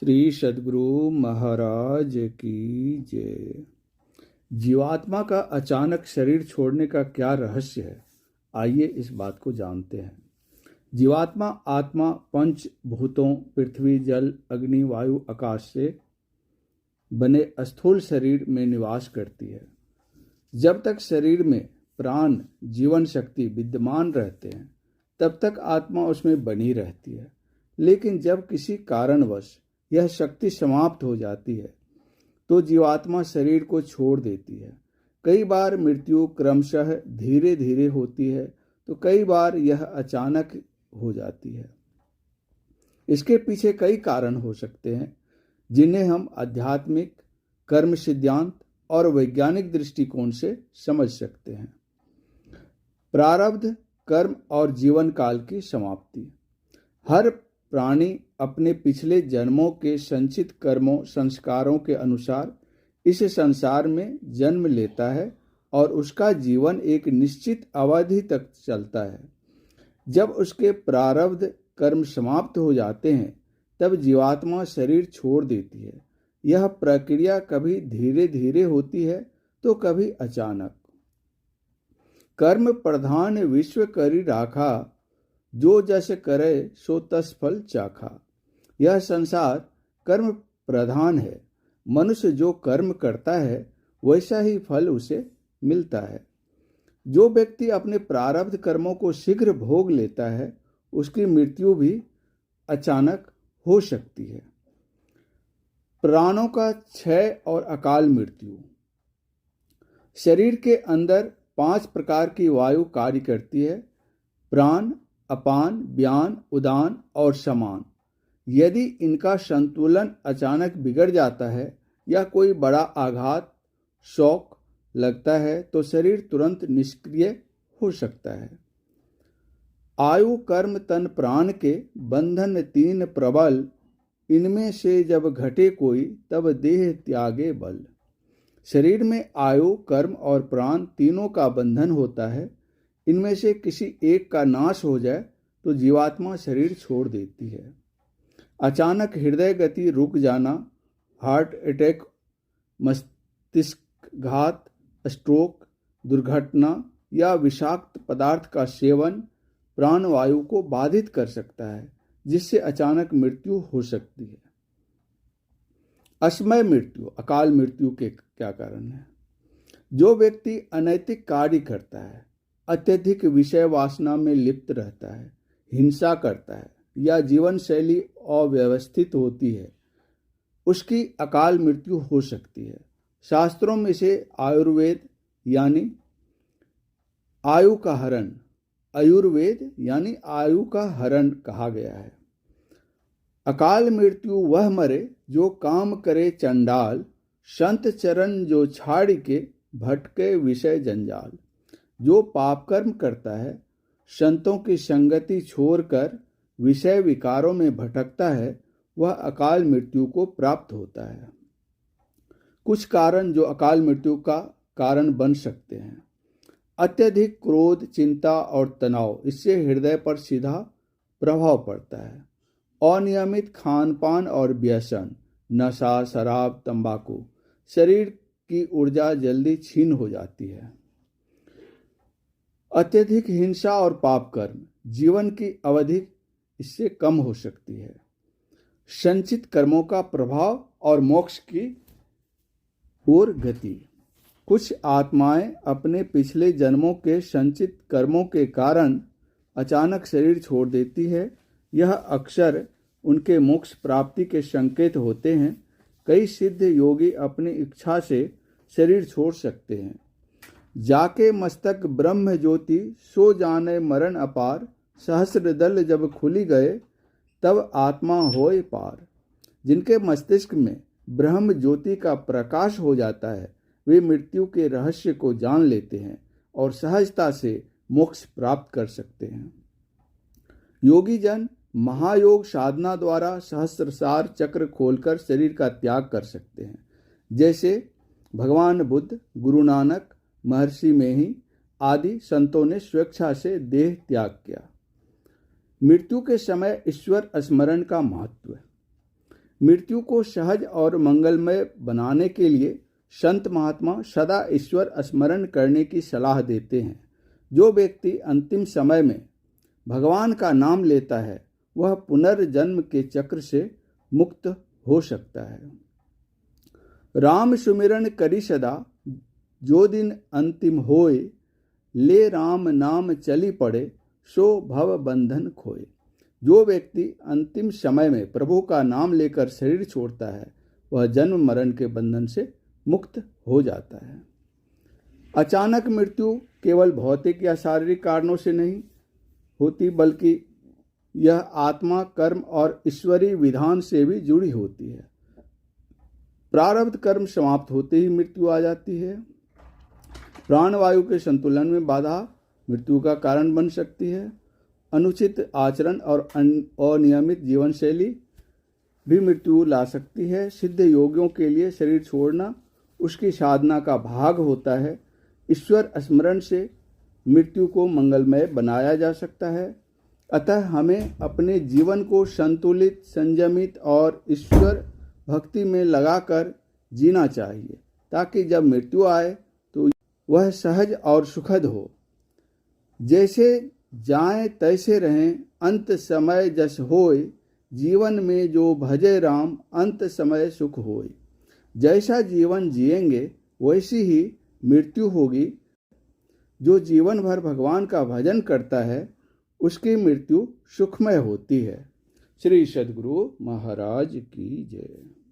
श्री सद्गुरु महाराज की जय। जीवात्मा का अचानक शरीर छोड़ने का क्या रहस्य है, आइए इस बात को जानते हैं। जीवात्मा आत्मा पंच भूतों पृथ्वी जल अग्नि वायु आकाश से बने स्थूल शरीर में निवास करती है। जब तक शरीर में प्राण जीवन शक्ति विद्यमान रहते हैं तब तक आत्मा उसमें बनी रहती है, लेकिन जब किसी कारणवश यह शक्ति समाप्त हो जाती है तो जीवात्मा शरीर को छोड़ देती है। कई बार मृत्यु क्रमशः धीरे धीरे होती है तो कई बार यह अचानक हो जाती है। इसके पीछे कई कारण हो सकते हैं जिन्हें हम आध्यात्मिक, कर्म सिद्धांत और वैज्ञानिक दृष्टिकोण से समझ सकते हैं। प्रारब्ध, कर्म और जीवन काल की समाप्ति। हर प्राणी अपने पिछले जन्मों के संचित कर्मों संस्कारों के अनुसार इस संसार में जन्म लेता है और उसका जीवन एक निश्चित अवधि तक चलता है। जब उसके प्रारब्ध कर्म समाप्त हो जाते हैं तब जीवात्मा शरीर छोड़ देती है। यह प्रक्रिया कभी धीरे धीरे होती है तो कभी अचानक। कर्म प्रधान विश्व करी राखा, जो जस करे सो तस फल चाखा। यह संसार कर्म प्रधान है। मनुष्य जो कर्म करता है वैसा ही फल उसे मिलता है। जो व्यक्ति अपने प्रारब्ध कर्मों को शीघ्र भोग लेता है उसकी मृत्यु भी अचानक हो सकती है। प्राणों का क्षय और अकाल मृत्यु। शरीर के अंदर 5 प्रकार की वायु कार्य करती है: प्राण, अपान, व्यान, उदान और समान। यदि इनका संतुलन अचानक बिगड़ जाता है या कोई बड़ा आघात शॉक लगता है तो शरीर तुरंत निष्क्रिय हो सकता है। आयु कर्म तन प्राण के बंधन 3 प्रबल, इनमें से जब घटे कोई तब देह त्यागे बल। शरीर में आयु कर्म और प्राण तीनों का बंधन होता है। इनमें से किसी एक का नाश हो जाए तो जीवात्मा शरीर छोड़ देती है। अचानक हृदय गति रुक जाना, हार्ट अटैक, मस्तिष्क घात, स्ट्रोक, दुर्घटना या विषाक्त पदार्थ का सेवन प्राणवायु को बाधित कर सकता है, जिससे अचानक मृत्यु हो सकती है। असमय मृत्यु, अकाल मृत्यु के क्या कारण है? जो व्यक्ति अनैतिक कार्य करता है, अत्यधिक विषय वासना में लिप्त रहता है, हिंसा करता है या जीवन शैली अव्यवस्थित होती है, उसकी अकाल मृत्यु हो सकती है। शास्त्रों में से आयुर्वेद यानी आयु का हरण, आयुर्वेद यानी आयु का हरण कहा गया है। अकाल मृत्यु वह मरे जो काम करे चंडाल, संत चरण जो छाड़ के भटके विषय जंजाल। जो पाप कर्म करता है, संतों की संगति छोड़कर विषय विकारों में भटकता है, वह अकाल मृत्यु को प्राप्त होता है। कुछ कारण जो अकाल मृत्यु का कारण बन सकते हैं: अत्यधिक क्रोध, चिंता और तनाव, इससे हृदय पर सीधा प्रभाव पड़ता है। अनियमित खान पान और व्यसन, नशा, शराब, तंबाकू, शरीर की ऊर्जा जल्दी छीन हो जाती है। अत्यधिक हिंसा और पाप कर्म, जीवन की अवधि इससे कम हो सकती है। संचित कर्मों का प्रभाव और मोक्ष की ओर गति। कुछ आत्माएं अपने पिछले जन्मों के संचित कर्मों के कारण अचानक शरीर छोड़ देती है। यह अक्सर उनके मोक्ष प्राप्ति के संकेत होते हैं। कई सिद्ध योगी अपनी इच्छा से शरीर छोड़ सकते हैं। जाके मस्तक ब्रह्म ज्योति, सो जाने मरण अपार। सहस्र दल जब खुली गए तब आत्मा होए पार। जिनके मस्तिष्क में ब्रह्म ज्योति का प्रकाश हो जाता है वे मृत्यु के रहस्य को जान लेते हैं और सहजता से मोक्ष प्राप्त कर सकते हैं। योगी जन महायोग साधना द्वारा सहस्रसार चक्र खोलकर शरीर का त्याग कर सकते हैं। जैसे भगवान बुद्ध, गुरु नानक, महर्षि मेही आदि संतों ने स्वेच्छा से देह त्याग किया। मृत्यु के समय ईश्वर स्मरण का महत्व। मृत्यु को सहज और मंगलमय बनाने के लिए संत महात्मा सदा ईश्वर स्मरण करने की सलाह देते हैं। जो व्यक्ति अंतिम समय में भगवान का नाम लेता है वह पुनर्जन्म के चक्र से मुक्त हो सकता है। राम सुमिरन करी सदा, जो दिन अंतिम होए, ले राम नाम चली पड़े, सो भव बंधन खोए। जो व्यक्ति अंतिम समय में प्रभु का नाम लेकर शरीर छोड़ता है वह जन्म मरण के बंधन से मुक्त हो जाता है। अचानक मृत्यु केवल भौतिक या शारीरिक कारणों से नहीं होती, बल्कि यह आत्मा, कर्म और ईश्वरीय विधान से भी जुड़ी होती है। प्रारब्ध कर्म समाप्त होते ही मृत्यु आ जाती है। प्राणवायु के संतुलन में बाधा मृत्यु का कारण बन सकती है। अनुचित आचरण और अनियमित जीवन शैली भी मृत्यु ला सकती है। सिद्ध योगियों के लिए शरीर छोड़ना उसकी साधना का भाग होता है। ईश्वर स्मरण से मृत्यु को मंगलमय बनाया जा सकता है। अतः हमें अपने जीवन को संतुलित, संयमित और ईश्वर भक्ति में लगाकर जीना चाहिए, ताकि जब मृत्यु आए तो वह सहज और सुखद हो। जैसे जाएं तैसे रहें, अंत समय जस होय, जीवन में जो भजे राम, अंत समय सुख होय। जैसा जीवन जिएंगे वैसी ही मृत्यु होगी। जो जीवन भर भगवान का भजन करता है उसकी मृत्यु सुखमय होती है। श्री सद्गुरु महाराज की जय।